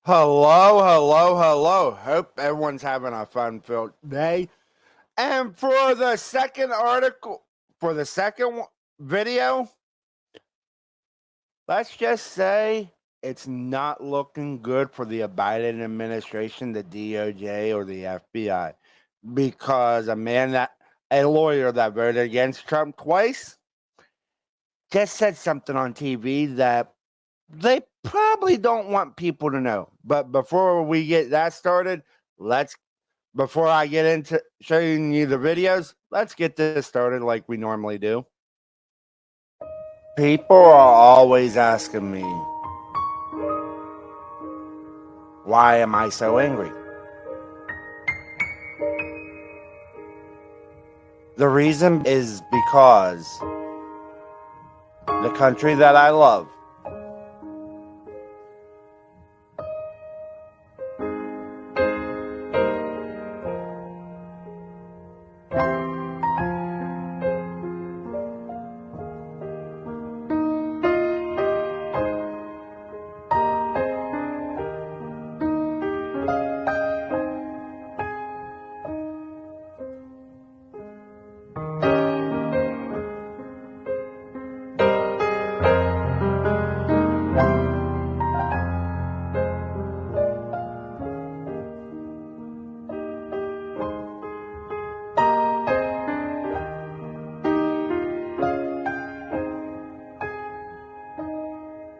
Hello, hello, hello. Hope everyone's having a fun-filled day. And for the second article, for the second video, let's just say it's not looking good for the Biden administration, the DOJ, or the FBI, because a lawyer that voted against Trump twice, just said something on TV that they probably don't want people to know. But before we get that started, before I get into showing you the videos, let's get this started like we normally do. People are always asking me, why am I so angry? The reason is because the country that I love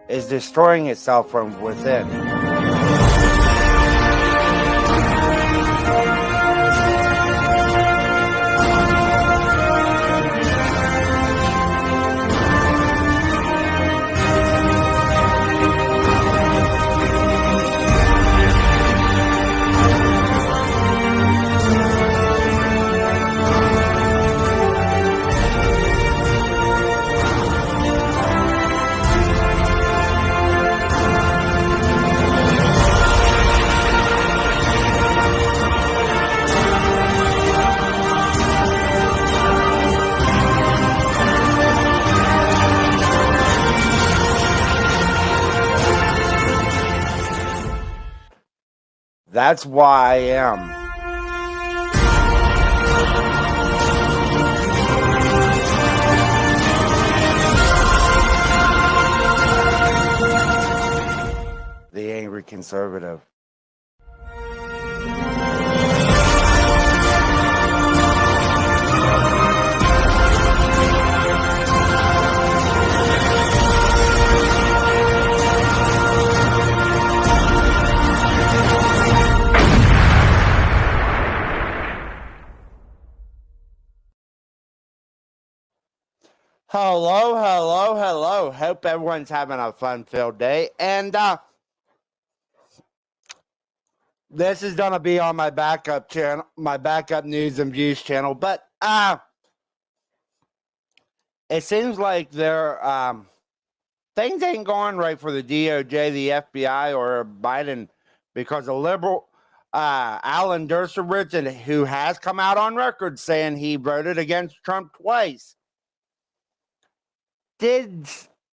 is destroying itself from within. That's why I am. The angry conservative. Hello, hello, hello. Hope everyone's having a fun-filled day. And this is gonna be on my backup channel, my backup news and views channel. But it seems like things ain't going right for the DOJ, the FBI, or Biden, because a liberal Alan Dershowitz, who has come out on record saying he voted against Trump twice,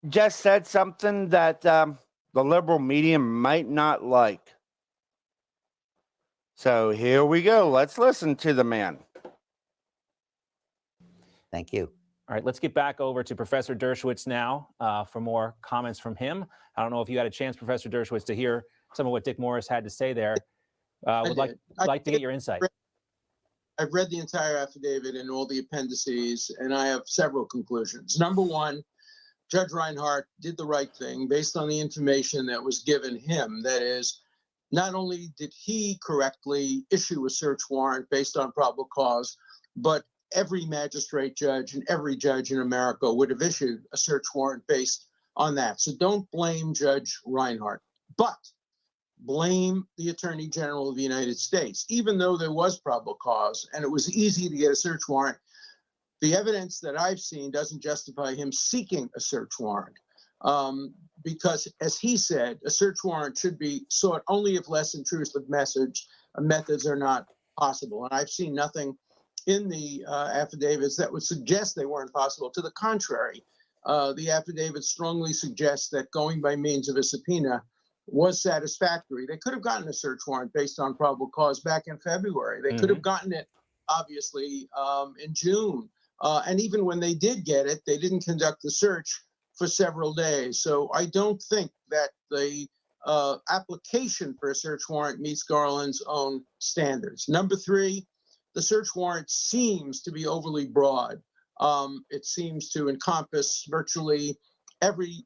just said something that the liberal media might not like. So here we go. Let's listen to the man. Thank you. All right, let's get back over to Professor Dershowitz now for more comments from him. I don't know if you had a chance, Professor Dershowitz, to hear some of what Dick Morris had to say there. Would like to get your insight. I've read the entire affidavit and all the appendices, and I have several conclusions. Number one, Judge Reinhardt did the right thing based on the information that was given him. That is, not only did he correctly issue a search warrant based on probable cause, but every magistrate judge and every judge in America would have issued a search warrant based on that. So don't blame Judge Reinhardt, but blame the Attorney General of the United States. Even though there was probable cause and it was easy to get a search warrant, the evidence that I've seen doesn't justify him seeking a search warrant. Because, as he said, a search warrant should be sought only if less intrusive methods are not possible. And I've seen nothing in the affidavits that would suggest they weren't possible. To the contrary, the affidavit strongly suggests that going by means of a subpoena was satisfactory. They could have gotten a search warrant based on probable cause back in February. They could have gotten it, obviously, in June. And even when they did get it, they didn't conduct the search for several days. So I don't think that the application for a search warrant meets Garland's own standards. Number three, the search warrant seems to be overly broad. It seems to encompass virtually every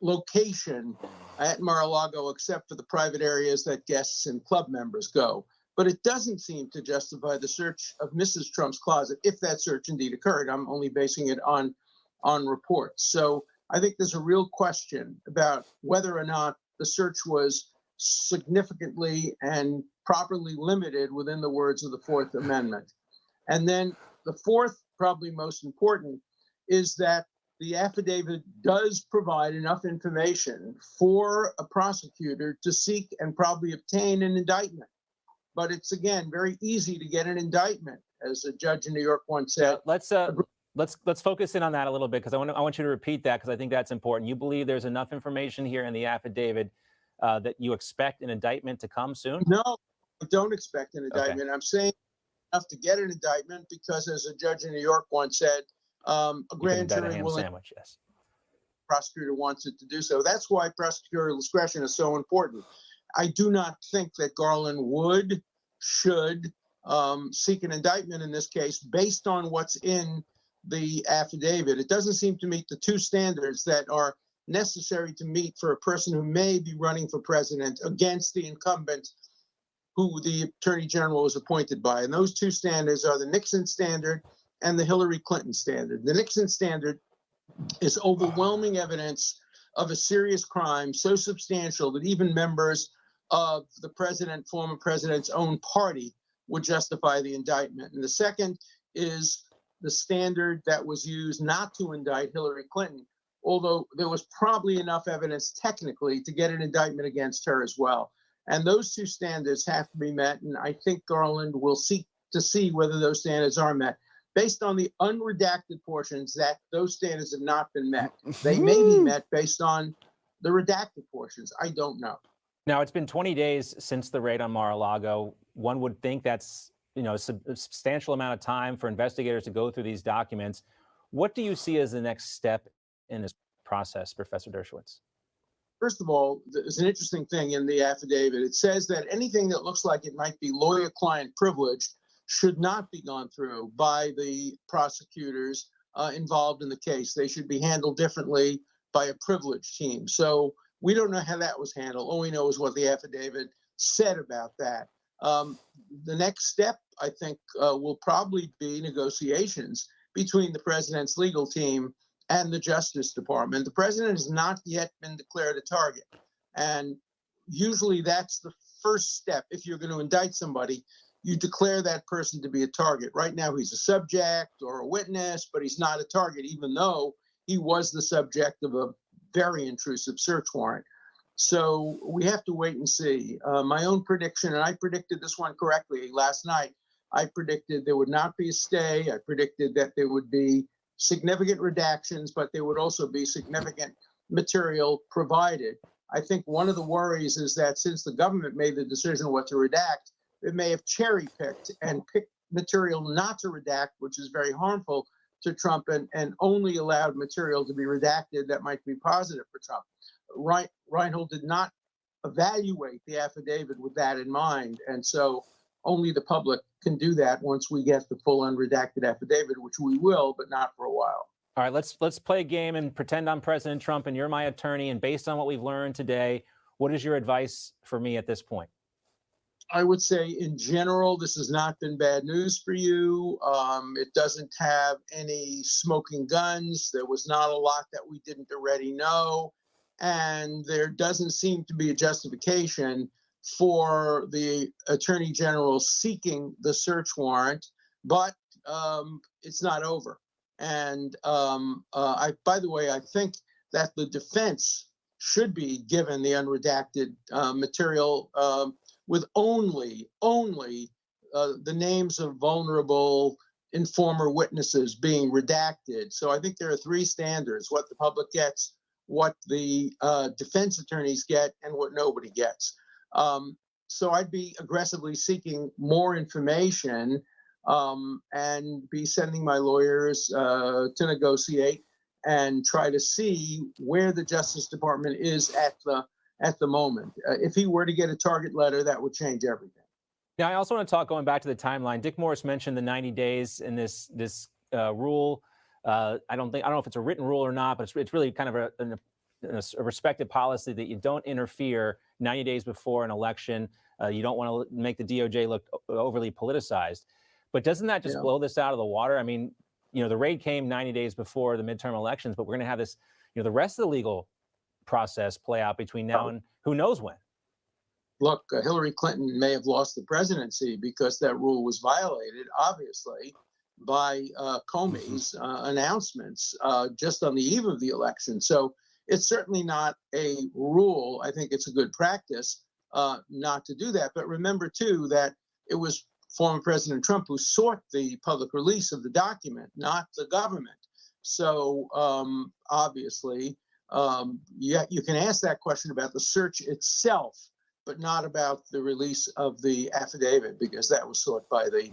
location at Mar-a-Lago except for the private areas that guests and club members go. But it doesn't seem to justify the search of Mrs. Trump's closet, if that search indeed occurred. I'm only basing it on reports. So I think there's a real question about whether or not the search was significantly and properly limited within the words of the Fourth Amendment. And then the fourth, probably most important, is that the affidavit does provide enough information for a prosecutor to seek and probably obtain an indictment. But it's, again, very easy to get an indictment, as a judge in New York once said. Let's focus in on that a little bit, because I want you to repeat that, because I think that's important. You believe there's enough information here in the affidavit that you expect an indictment to come soon? No, I don't expect an indictment. Okay. I'm saying enough to get an indictment because, as a judge in New York once said, a grand jury will sandwich, yes. Prosecutor wants it to do so. That's why prosecutorial discretion is so important. I do not think that Garland should seek an indictment in this case based on what's in the affidavit. It doesn't seem to meet the two standards that are necessary to meet for a person who may be running for president against the incumbent who the Attorney General was appointed by. And those two standards are the Nixon standard and the Hillary Clinton standard. The Nixon standard is overwhelming evidence of a serious crime so substantial that even members of the former president's own party would justify the indictment. And the second is the standard that was used not to indict Hillary Clinton, although there was probably enough evidence technically to get an indictment against her as well. And those two standards have to be met, and I think Garland will seek to see whether those standards are met. Based on the unredacted portions, that those standards have not been met. They may be met based on the redacted portions. I don't know. Now, it's been 20 days since the raid on Mar-a-Lago. One would think that's, a substantial amount of time for investigators to go through these documents. What do you see as the next step in this process, Professor Dershowitz? First of all, there's an interesting thing in the affidavit. It says that anything that looks like it might be lawyer-client privileged should not be gone through by the prosecutors involved in the case. They should be handled differently by a privileged team. So we don't know how that was handled. All we know is what the affidavit said about that. The next step, I think, will probably be negotiations between the president's legal team and the Justice Department. The president has not yet been declared a target. And usually that's the first step. If you're going to indict somebody, you declare that person to be a target. Right now, he's a subject or a witness, but he's not a target, even though he was the subject of a very intrusive search warrant. So we have to wait and see. My own prediction, and I predicted this one correctly last night, I predicted there would not be a stay. I predicted that there would be significant redactions, but there would also be significant material provided. I think one of the worries is that since the government made the decision what to redact, it may have cherry-picked and picked material not to redact, which is very harmful to Trump, and only allowed material to be redacted that might be positive for Trump. Reinhold did not evaluate the affidavit with that in mind, and so only the public can do that once we get the full unredacted affidavit, which we will, but not for a while. All right, let's play a game and pretend I'm President Trump and you're my attorney. And based on what we've learned today, what is your advice for me at this point? I would say, in general, this has not been bad news for you. It doesn't have any smoking guns. There was not a lot that we didn't already know. And there doesn't seem to be a justification for the Attorney General seeking the search warrant, but it's not over. And by the way, I think that the defense should be given the unredacted material with only the names of vulnerable informer witnesses being redacted. So I think there are three standards: what the public gets, what the defense attorneys get and what nobody gets. So I'd be aggressively seeking more information and be sending my lawyers to negotiate and try to see where the Justice Department is at the moment. If he were to get a target letter, that would change everything. Now, I also want to talk, going back to the timeline. Dick Morris mentioned the 90 days in this rule. I don't know if it's a written rule or not, but it's really kind of a respected policy that you don't interfere 90 days before an election. You don't want to make the DOJ look overly politicized. But doesn't that just blow this out of the water? I mean, the raid came 90 days before the midterm elections, but we're going to have this, the rest of the legal process play out between now and who knows when. Look, Hillary Clinton may have lost the presidency because that rule was violated, obviously, by Comey's announcements just on the eve of the election. So it's certainly not a rule. I think it's a good practice not to do that. But remember, too, that it was former President Trump who sought the public release of the document, not the government. So obviously, you can ask that question about the search itself, but not about the release of the affidavit, because that was sought by the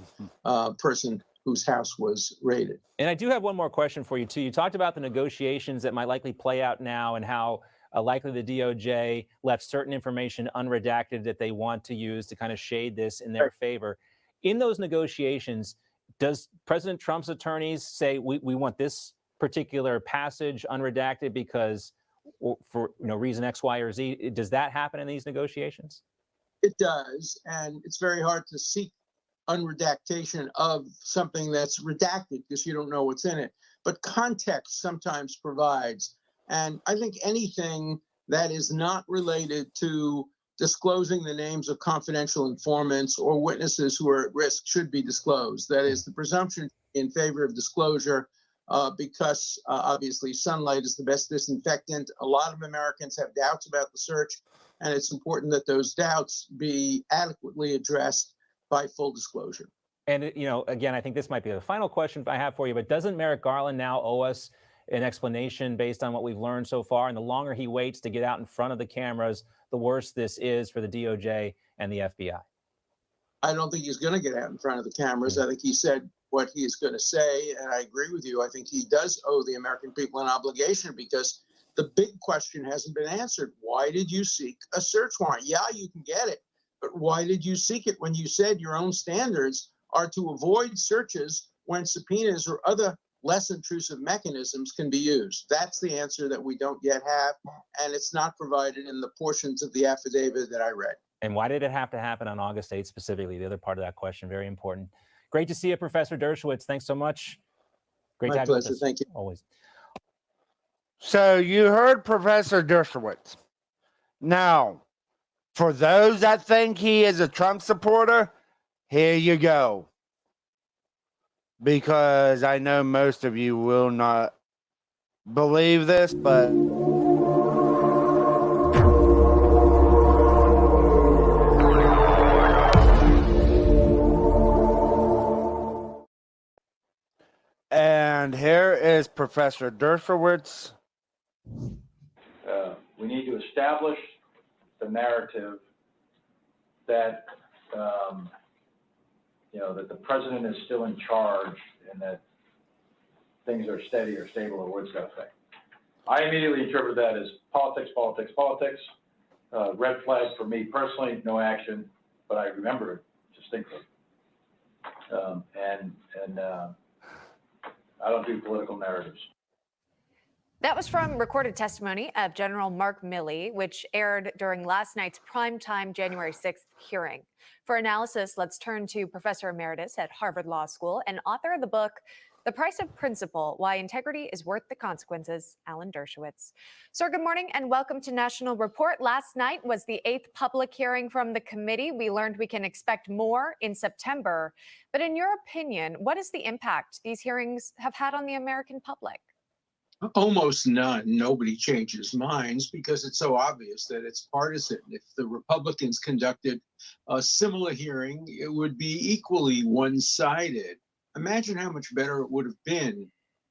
person whose house was raided. And I do have one more question for you, too. You talked about the negotiations that might likely play out now and how likely the DOJ left certain information unredacted that they want to use to kind of shade this in their favor. In those negotiations, does President Trump's attorneys say, we want this particular passage unredacted because for reason X, Y, or Z? Does that happen in these negotiations? It does, and it's very hard to seek unredactation of something that's redacted because you don't know what's in it. But context sometimes provides, and I think anything that is not related to disclosing the names of confidential informants or witnesses who are at risk should be disclosed. That is the presumption in favor of disclosure because obviously sunlight is the best disinfectant. A lot of Americans have doubts about the search, and it's important that those doubts be adequately addressed by full disclosure. And, again, I think this might be the final question I have for you, but doesn't Merrick Garland now owe us an explanation based on what we've learned so far? And the longer he waits to get out in front of the cameras, the worse this is for the DOJ and the FBI. I don't think he's going to get out in front of the cameras. I think he said what he is going to say, and I agree with you. I think he does owe the American people an obligation because the big question hasn't been answered. Why did you seek a search warrant? Yeah, you can get it, but why did you seek it when you said your own standards are to avoid searches when subpoenas or other less intrusive mechanisms can be used? That's the answer that we don't yet have, and it's not provided in the portions of the affidavit that I read. And why did it have to happen on August 8th specifically? The other part of that question, very important. Great to see you, Professor Dershowitz. Thanks so much. Great to have you with us. Thank you. Always. So you heard Professor Dershowitz. Now, for those that think he is a Trump supporter, here you go. Because I know most of you will not believe this, but and here is Professor Dershowitz. We need to establish the narrative that that the president is still in charge and that things are steady or stable or what's going to say. I immediately interpret that as politics, politics, politics. Red flag for me personally, no action, but I remember it distinctly. I don't do political narratives. That was from recorded testimony of General Mark Milley, which aired during last night's primetime January 6th hearing. For analysis, let's turn to Professor Emeritus at Harvard Law School and author of the book, The Price of Principle, Why Integrity is Worth the Consequences, Alan Dershowitz. Sir, good morning and welcome to National Report. Last night was the 8th public hearing from the committee. We learned we can expect more in September. But in your opinion, what is the impact these hearings have had on the American public? Almost none. Nobody changes minds because it's so obvious that it's partisan. If the Republicans conducted a similar hearing, it would be equally one-sided. Imagine how much better it would have been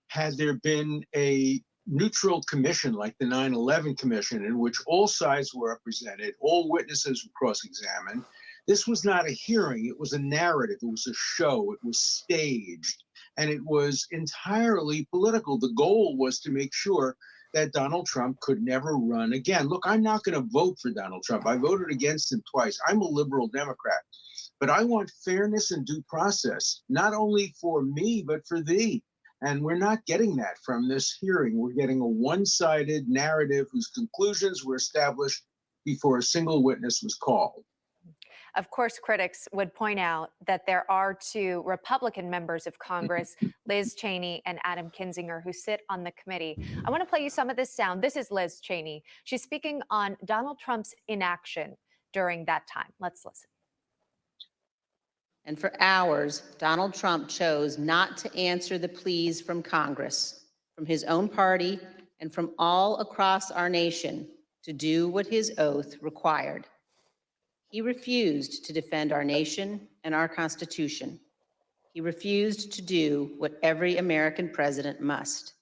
had there been a neutral commission like the 9/11 Commission, in which all sides were represented, all witnesses were cross-examined. This was not a hearing. It was a narrative. It was a show. It was staged. And it was entirely political. The goal was to make sure that Donald Trump could never run again. Look, I'm not going to vote for Donald Trump. I voted against him twice. I'm a liberal Democrat. But I want fairness and due process, not only for me, but for thee. And we're not getting that from this hearing. We're getting a one-sided narrative whose conclusions were established before a single witness was called. Of course, critics would point out that there are two Republican members of Congress, Liz Cheney and Adam Kinzinger, who sit on the committee. I want to play you some of this sound. This is Liz Cheney. She's speaking on Donald Trump's inaction during that time. Let's listen. And for hours, Donald Trump chose not to answer the pleas from Congress, from his own party, and from all across our nation to do what his oath required. He refused to defend our nation and our Constitution. He refused to do what every American president must.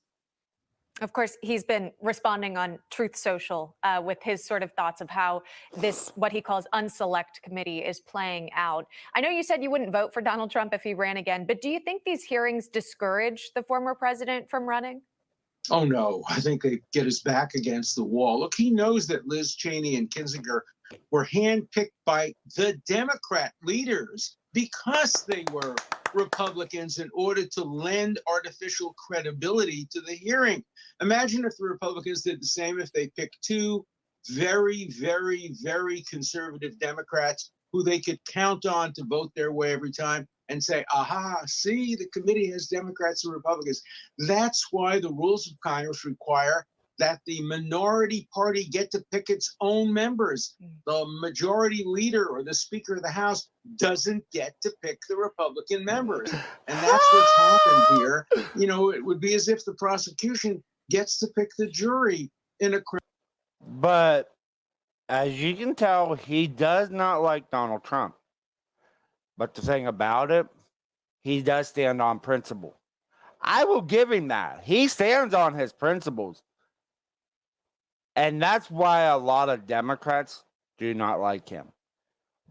Of course, he's been responding on Truth Social with his sort of thoughts of how this, what he calls unselect committee, is playing out. I know you said you wouldn't vote for Donald Trump if he ran again, but do you think these hearings discourage the former president from running? Oh, no, I think they get his back against the wall. Look, he knows that Liz Cheney and Kinzinger were handpicked by the Democrat leaders because they were Republicans in order to lend artificial credibility to the hearing. Imagine if the Republicans did the same, if they picked two very, very, very conservative Democrats who they could count on to vote their way every time and say, aha, see, the committee has Democrats and Republicans. That's why the rules of Congress require that the minority party get to pick its own members. The majority leader or the Speaker of the House doesn't get to pick the Republican members. And that's what's happened here. You know, it would be as if the prosecution gets to pick the jury in a criminal. But as you can tell, he does not like Donald Trump. But the thing about it, he does stand on principle. I will give him that. He stands on his principles. And that's why a lot of Democrats do not like him.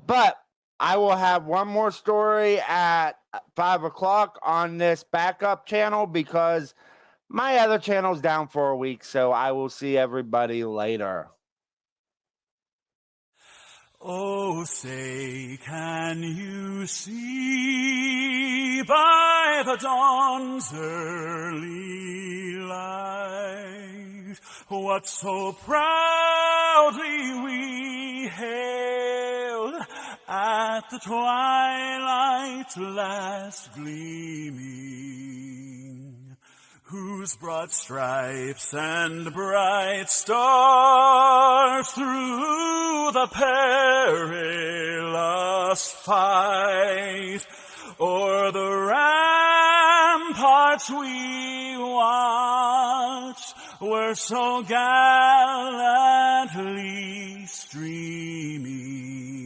But I will have one more story at 5 o'clock on this backup channel because my other channel's down for a week. So I will see everybody later. Oh, say, can you see by the dawn's early light what so proudly we hailed at the twilight's last gleaming, whose broad stripes and bright stars through the perilous fight o'er the ramparts we watched were so gallantly streaming.